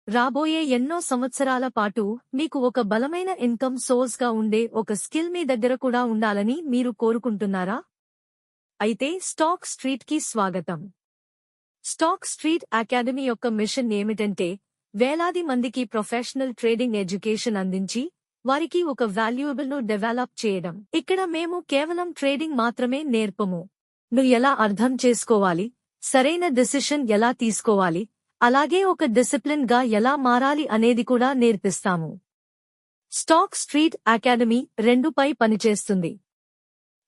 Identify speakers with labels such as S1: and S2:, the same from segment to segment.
S1: రాబోయే ఎన్నో సంవత్సరాల పాటు మీకు ఒక బలమైన ఇన్కమ్ సోర్స్గా ఉండే ఒక స్కిల్ మీ దగ్గర కూడా ఉండాలని మీరు కోరుకుంటున్నారా? అయితే స్టాక్ స్ట్రీట్కి స్వాగతం. స్టాక్ స్ట్రీట్ అకాడమీ యొక్క మిషన్ ఏమిటంటే, వేలాది మందికి ప్రొఫెషనల్ ట్రేడింగ్ ఎడ్యుకేషన్ అందించి, వారికి ఒక వాల్యుయబుల్ను డెవలప్ చేయడం. ఇక్కడ మేము కేవలం ట్రేడింగ్ మాత్రమే నేర్పము. నువ్వు ఎలా అర్థం చేసుకోవాలి, సరైన డెసిషన్ ఎలా తీసుకోవాలి, అలాగే ఒక డిసిప్లిన్ గా ఎలా మారాలి అనేది కూడా నేర్పిస్తాము. స్టాక్ స్ట్రీట్ అకాడమీ 2పై పనిచేస్తుంది.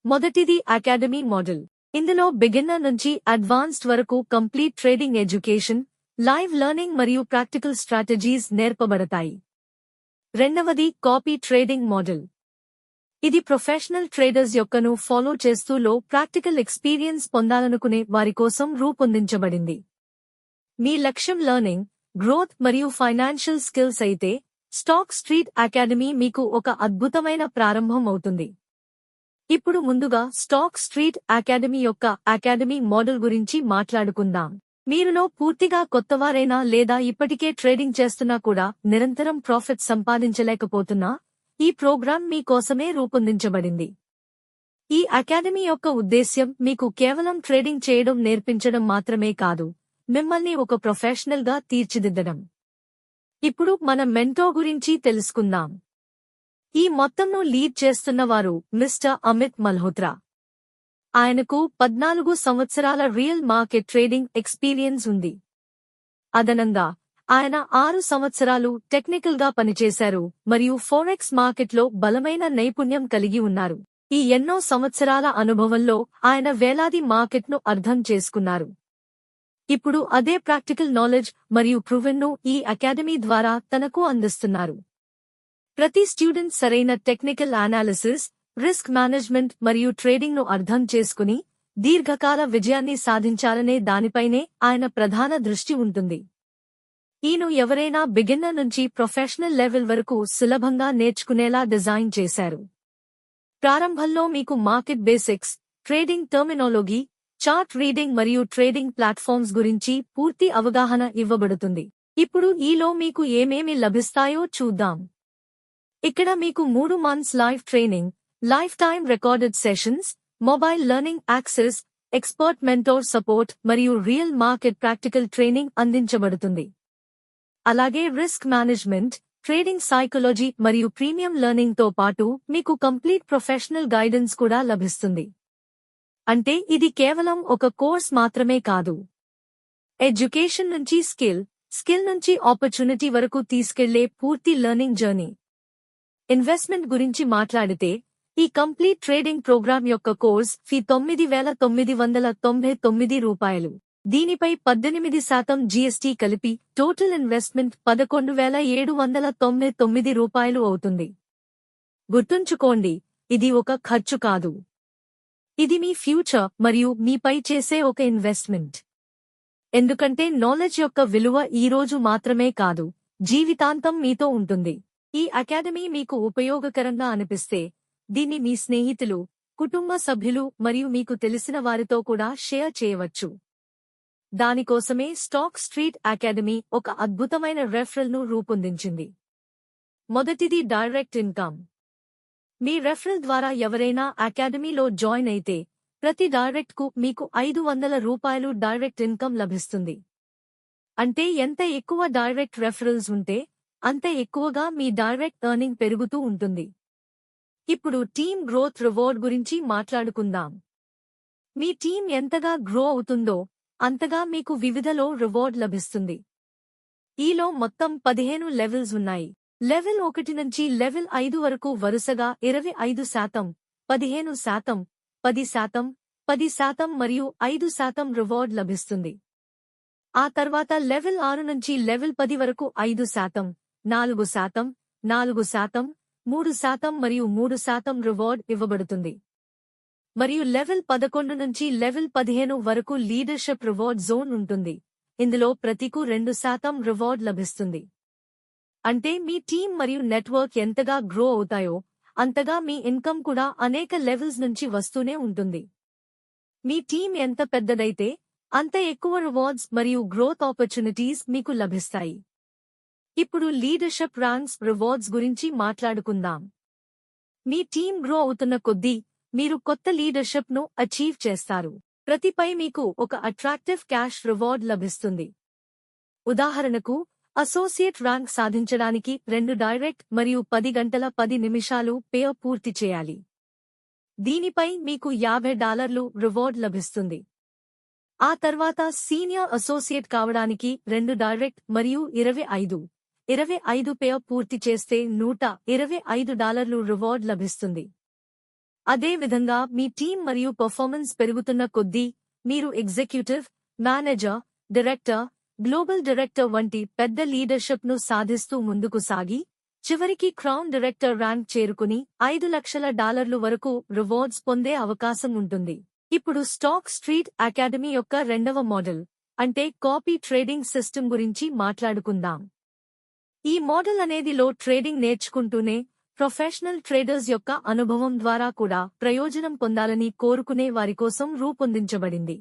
S1: మొదటిది అకాడమీ మోడల్. ఇందులో బిగిన్నర్ నుంచి అడ్వాన్స్డ్ వరకు complete trading education, live learning మరియు ప్రాక్టికల్ స్ట్రాటజీస్ నేర్పబడతాయి. రెండవది కాపీ ట్రేడింగ్ మోడల్. ఇది ప్రొఫెషనల్ ట్రేడర్స్ యొక్కను ఫాలో చేస్తూ ప్రాక్టికల్ ఎక్స్పీరియన్స్ పొందాలనుకునే వారి కోసం రూపొందించబడింది. మీ లక్ష్యం లెర్నింగ్, గ్రోత్ మరియు ఫైనాన్షియల్ స్కిల్స్ అయితే స్టాక్ స్ట్రీట్ అకాడమీ మీకు ఒక అద్భుతమైన ప్రారంభం అవుతుంది. ఇప్పుడు ముందుగా స్టాక్ స్ట్రీట్ అకాడమీ యొక్క అకాడమీ మోడల్ గురించి మాట్లాడుకుందాం. మీరులో పూర్తిగా కొత్తవారైనా లేదా ఇప్పటికే ట్రేడింగ్ చేస్తున్నా కూడా నిరంతరం ప్రాఫిట్ సంపాదించలేకపోతున్నా, ఈ ప్రోగ్రాం మీ కోసమే రూపొందించబడింది. ఈ అకాడమీ యొక్క ఉద్దేశ్యం మీకు కేవలం ట్రేడింగ్ చేయడం నేర్పించడం మాత్రమే కాదు, మిమ్మల్ని ఒక ప్రొఫెషనల్ గా తీర్చిదిద్దడం. ఇప్పుడు మన మెంటోర్ గురించి తెలుసుకుందాం. ఈ మొత్తంను లీడ్ చేస్తున్నవారు మిస్టర్ అమిత్ మల్హోత్రా. ఆయనకు 14 సంవత్సరాల రియల్ మార్కెట్ ట్రేడింగ్ ఎక్స్పీరియన్స్ ఉంది. అదనంగా ఆయన 6 సంవత్సరాలు టెక్నికల్ గా పనిచేశారు మరియు ఫోరెక్స్ మార్కెట్లో బలమైన నైపుణ్యం కలిగి ఉన్నారు. ఈ ఎన్నో సంవత్సరాల అనుభవంలో ఆయన వేలాది మార్కెట్ను అర్థం చేసుకున్నారు. ఇప్పుడు అదే ప్రాక్టికల్ నాలెడ్జ్ మరియు ప్రూవెన్ను ఈ అకాడమీ ద్వారా తనకు అందిస్తున్నారు. ప్రతి స్టూడెంట్ సరైన టెక్నికల్ అనాలిసిస్, రిస్క్ మేనేజ్మెంట్ మరియు ట్రేడింగ్ను అర్థం చేసుకుని దీర్ఘకాల విజయాన్ని సాధించాలనే దానిపైనే ఆయన ప్రధాన దృష్టి ఉంటుంది. ఈయన ఎవరైనా బిగిన్నర్ నుంచి ప్రొఫెషనల్ లెవెల్ వరకు సులభంగా నేర్చుకునేలా డిజైన్ చేశారు. ప్రారంభంలో మీకు market basics, trading terminology, chart reading మరియు ట్రేడింగ్ ప్లాట్ఫామ్స్ గురించి పూర్తి అవగాహన ఇవ్వబడుతుంది. ఇప్పుడు ఈలో మీకు ఏమేమి లభిస్తాయో చూద్దాం. ఇక్కడ మీకు 3 months live training, life time recorded sessions, mobile learning access, expert mentor support మరియు రియల్ మార్కెట్ ప్రాక్టికల్ ట్రైనింగ్ అందించబడుతుంది. అలాగే రిస్క్ మేనేజ్మెంట్, ట్రేడింగ్ సైకాలజీ మరియు ప్రీమియం లెర్నింగ్ తో పాటు మీకు కంప్లీట్ ప్రొఫెషనల్ గైడెన్స్ కూడా లభిస్తుంది. అంటే ఇది కేవలం ఒక కోర్స్ మాత్రమే కాదు, ఎడ్యుకేషన్ నుంచి స్కిల్ నుంచి ఆపర్చునిటీ వరకు తీసుకెళ్లే పూర్తి లెర్నింగ్ జర్నీ. ఇన్వెస్ట్మెంట్ గురించి మాట్లాడితే ఈ కంప్లీట్ ట్రేడింగ్ ప్రోగ్రామ్ యొక్క కోర్స్ ఫీ రూ. 9,999. దీనిపై 18% జీఎస్టీ కలిపి టోటల్ ఇన్వెస్ట్మెంట్ రూ. 11,799 అవుతుంది. గుర్తుంచుకోండి, ఇది ఒక ఖర్చు కాదు, ఇది మీ ఫ్యూచర్ మరియు మీపై చేసే ఒక ఇన్వెస్ట్మెంట్. ఎందుకంటే నాలెడ్జ్ యొక్క విలువ ఈ రోజు మాత్రమే కాదు, జీవితాంతం మీతో ఉంటుంది. ఈ అకాడమీ మీకు ఉపయోగకరంగా అనిపిస్తే దీన్ని మీ స్నేహితులు, కుటుంబ సభ్యులు మరియు మీకు తెలిసిన వారితో కూడా షేర్ చేయవచ్చు. దానికోసమే స్టాక్ స్ట్రీట్ అకాడమీ ఒక అద్భుతమైన రెఫరల్ను రూపొందించింది. మొదటిది డైరెక్ట్ ఇన్కమ్. మీ రెఫరల్ ద్వారా ఎవరైనా అకాడమీలో జాయిన్ అయితే ప్రతి డైరెక్ట్ కు మీకు రూ. 500 డైరెక్ట్ ఇన్కమ్ లభిస్తుంది. అంటే ఎంత ఎక్కువ డైరెక్ట్ రెఫరల్స్ ఉంటే అంత ఎక్కువగా మీ డైరెక్ట్ ఎర్నింగ్ పెరుగుతూ ఉంటుంది. ఇప్పుడు టీమ్ గ్రోత్ రివార్డ్ గురించి మాట్లాడుకుందాం. మీ టీం ఎంతగా గ్రో అవుతుందో అంతగా మీకు వివిధలో రివార్డ్ లభిస్తుంది. ఈలో మొత్తం 15 లెవెల్స్ ఉన్నాయి. లెవెల్ 1 నుంచి లెవెల్ 5 వరకు వరుసగా 25%, 15%, 10%, 10% మరియు 5% రివార్డ్ లభిస్తుంది. ఆ తర్వాత లెవెల్ 6 నుంచి లెవెల్ 10 వరకు 5%, 4%, 4%, 3% మరియు 3% రివార్డ్ ఇవ్వబడుతుంది. మరియు లెవెల్ 11 నుంచి లెవెల్ 15 వరకు లీడర్షిప్ రివార్డ్ జోన్ ఉంటుంది. ఇందులో ప్రతికు 2% రివార్డ్ లభిస్తుంది. అంటే మీ టీం మరియు నెట్వర్క్ ఎంతగా గ్రో అవుతాయో అంతగా మీ ఇన్కమ్ కూడా అనేక లెవెల్స్ నుంచి వస్తూనే ఉంటుంది. మీ టీం ఎంత పెద్దదైతే అంత ఎక్కువ రివార్డ్స్ మరియు గ్రోత్ ఆపర్చునిటీస్ మీకు లభిస్తాయి. ఇప్పుడు లీడర్షిప్ ర్యాంక్స్ రివార్డ్స్ గురించి మాట్లాడుకుందాం. మీ టీం గ్రో అవుతున్న కొద్దీ మీరు కొత్త లీడర్షిప్ ను అచీవ్ చేస్తారు. ప్రతిపై మీకు ఒక అట్రాక్టివ్ క్యాష్ రివార్డ్ లభిస్తుంది. ఉదాహరణకు, అసోసియేట్ ర్యాంక్ సాధించడానికి 2 డైరెక్ట్ మరియు 10 గంటల 10 నిమిషాలు పే పూర్తి చేయాలి. దీనిపై మీకు $50 రివార్డ్ లభిస్తుంది. ఆ తర్వాత సీనియర్ అసోసియేట్ కావడానికి 2 డైరెక్ట్ మరియు 25 పే పూర్తి చేస్తే $125 రివార్డ్ లభిస్తుంది. అదే విధంగా మీ టీం మరియు పర్ఫార్మెన్స్ పెరుగుతున్న కొద్దీ మీరు executive, manager, director, global director వంటి పెద్ద లీడర్షిప్ ను సాధిస్తూ ముందుకు సాగి చివరికి క్రౌన్ డైరెక్టర్ ర్యాంక్ చేరుకుని $5 లక్షల వరకు రివార్డ్స్ పొందే అవకాశం ఉంటుంది. ఇప్పుడు స్టాక్ స్ట్రీట్ అకాడమీ యొక్క రెండవ మోడల్ అంటే కాపీ ట్రేడింగ్ సిస్టమ్ గురించి మాట్లాడుకుందాం. ఈ మోడల్ అనేది లో ట్రేడింగ్ నేర్చుకుంటూనే ప్రొఫెషనల్ ట్రేడర్స్ యొక్క అనుభవం ద్వారా కూడా ప్రయోజనం పొందాలని కోరుకునే వారికోసం రూపొందించబడింది.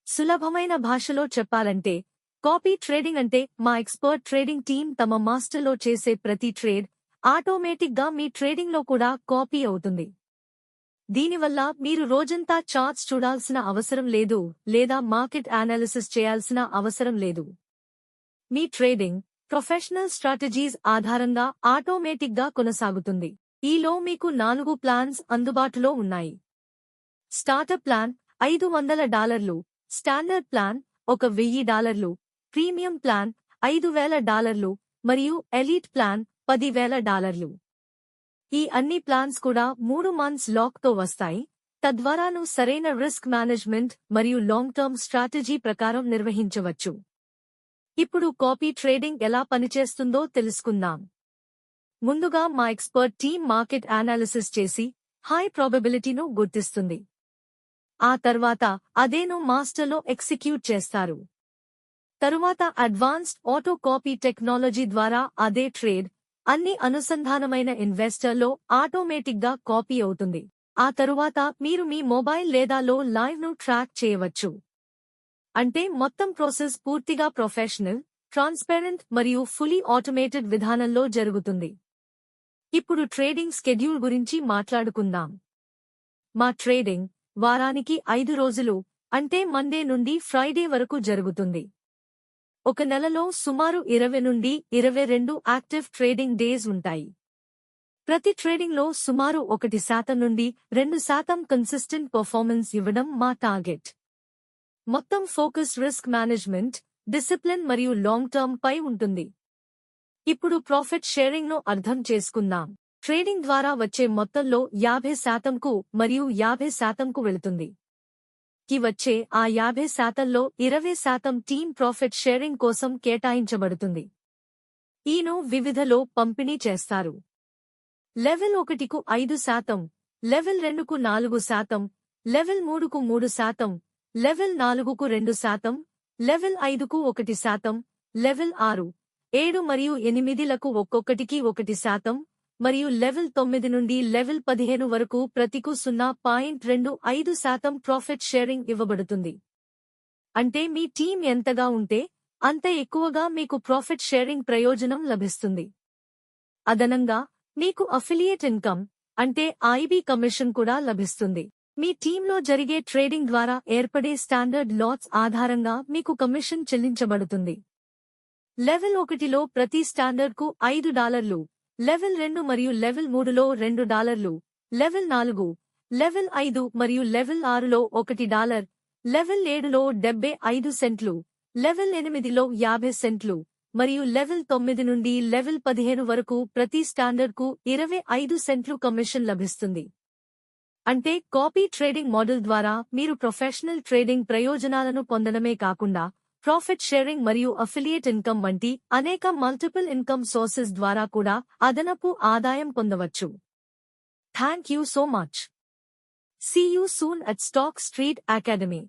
S1: సులభమైన భాషలో చెప్పాలంటే కాపీ ట్రేడింగ్ అంటే మా ఎక్స్పర్ట్ ట్రేడింగ్ టీం తమ మాస్టర్లో చేసే ప్రతి ట్రేడ్ ఆటోమేటిక్గా మీ ట్రేడింగ్లో కూడా కాపీ అవుతుంది. దీనివల్ల మీరు రోజంతా చార్ట్స్ చూడాల్సిన అవసరం లేదు లేదా మార్కెట్ అనాలిసిస్ చేయాల్సిన అవసరం లేదు. మీ ట్రేడింగ్ ప్రొఫెషనల్ స్ట్రాటజీస్ ఆధారంగా ఆటోమేటిక్గా కొనసాగుతుంది. ఈలో మీకు 4 ప్లాన్స్ అందుబాటులో ఉన్నాయి. Starter plan $500, standard plan $1000, premium plan $5000 మరియు ఎలీట్ ప్లాన్ $10,000. ఈ అన్ని ప్లాన్స్ కూడా 3 మంత్స్ లాక్తో వస్తాయి, తద్వారాను సరైన రిస్క్ మేనేజ్మెంట్ మరియు లాంగ్ టర్మ్ స్ట్రాటజీ ప్రకారం నిర్వహించవచ్చు. ఇప్పుడు కాపీ ట్రేడింగ్ ఎలా పనిచేస్తుందో తెలుసుకుందాం. ముందుగా మా ఎక్స్పర్ట్ టీం మార్కెట్ అనాలిసిస్ చేసి హై ప్రాబబిలిటీను గుర్తిస్తుంది. ఆ తర్వాత అదేను మాస్టర్లో ఎగ్జిక్యూట్ చేస్తారు. తరువాత అడ్వాన్స్డ్ ఆటో కాపీ టెక్నాలజీ ద్వారా అదే ట్రేడ్ అన్ని అనుసంధానమైన ఇన్వెస్టర్లో ఆటోమేటిక్గా కాపీ అవుతుంది. ఆ తరువాత మీరు మీ మొబైల్ లేదా లో లైవ్ను ట్రాక్ చేయవచ్చు. అంటే మొత్తం ప్రాసెస్ పూర్తిగా ప్రొఫెషనల్, ట్రాన్స్పరెంట్ మరియు ఫుల్లీ ఆటోమేటెడ్ విధానంలో జరుగుతుంది. ఇప్పుడు ట్రేడింగ్ స్కెడ్యూల్ గురించి మాట్లాడుకుందాం. మా ట్రేడింగ్ వారానికి 5 రోజులు అంటే మండే నుండి ఫ్రైడే వరకు జరుగుతుంది. ఒక నెలలో సుమారు 20 నుండి 22 యాక్టివ్ ట్రేడింగ్ డేస్ ఉంటాయి. ప్రతి ట్రేడింగ్లో సుమారు 1% నుండి 2% కన్సిస్టెంట్ పర్ఫార్మెన్స్ ఇవ్వడం మా టార్గెట్. మొత్తం ఫోకస్ రిస్క్ మేనేజ్మెంట్, డిసిప్లిన్ మరియు లాంగ్ టర్మ్ పై ఉంటుంది. ఇప్పుడు ప్రాఫిట్ షేరింగ్ ను అర్థం చేసుకుందాం. ట్రేడింగ్ ద్వారా వచ్చే మొత్తంలో 50%కు మరియు 50%కు వెళుతుంది. వచ్చే ఆ 50%లో 20% టీమ్ ప్రాఫిట్ షేరింగ్ కోసం కేటాయించబడుతుంది. ఈను వివిధలో పంపిణీ చేస్తారు. లెవెల్ 1కు 5%, లెవెల్ 2కు 4%, లెవెల్ 3కు 3%, లెవెల్ 4కు 2%, లెవెల్ 5కు 1%, లెవెల్ 6, 7 మరియు 8లకు ఒక్కొక్కటికి 1%, మరియు లెవెల్ 9 నుండి లెవెల్ 15 వరకు ప్రతికు 0.25% ప్రాఫిట్ షేరింగ్ ఇవ్వబడుతుంది. అంటే మీ టీం ఎంతగా ఉంటే అంత ఎక్కువగా మీకు ప్రాఫిట్ షేరింగ్ ప్రయోజనం లభిస్తుంది. అదనంగా మీకు అఫిలియేట్ ఇన్కమ్ అంటే ఐబీ కమిషన్ కూడా లభిస్తుంది. మీ టీంలో జరిగే ట్రేడింగ్ ద్వారా ఏర్పడే స్టాండర్డ్ లాట్స్ ఆధారంగా మీకు కమిషన్ చెల్లించబడుతుంది. లెవెల్ 1లో ప్రతి స్టాండర్డ్కు $5, లెవెల్ 2 మరియు లెవెల్ 3లో $2, లెవెల్ 4, లెవెల్ 5 మరియు లెవెల్ 6లో $1, లెవెల్ 7లో 75 సెంట్లు, లెవెల్ 8లో 50 సెంట్లు మరియు లెవెల్ 9 నుండి లెవెల్ 15 వరకు ప్రతి స్టాండర్డ్కు 25 సెంట్లు కమిషన్ లభిస్తుంది. అంటే కాపీ ట్రేడింగ్ మోడల్ ద్వారా మీరు ప్రొఫెషనల్ ట్రేడింగ్ ప్రయోజనాలను పొందడమే కాకుండా ప్రాఫిట్ షేరింగ్ మరియు అఫిలియేట్ ఇన్కమ్ వంటి అనేక మల్టిపుల్ ఇన్కమ్ సోర్సెస్ ద్వారా కూడా అదనపు ఆదాయం పొందవచ్చు. Thank you so much. See you soon at Stock Street Academy.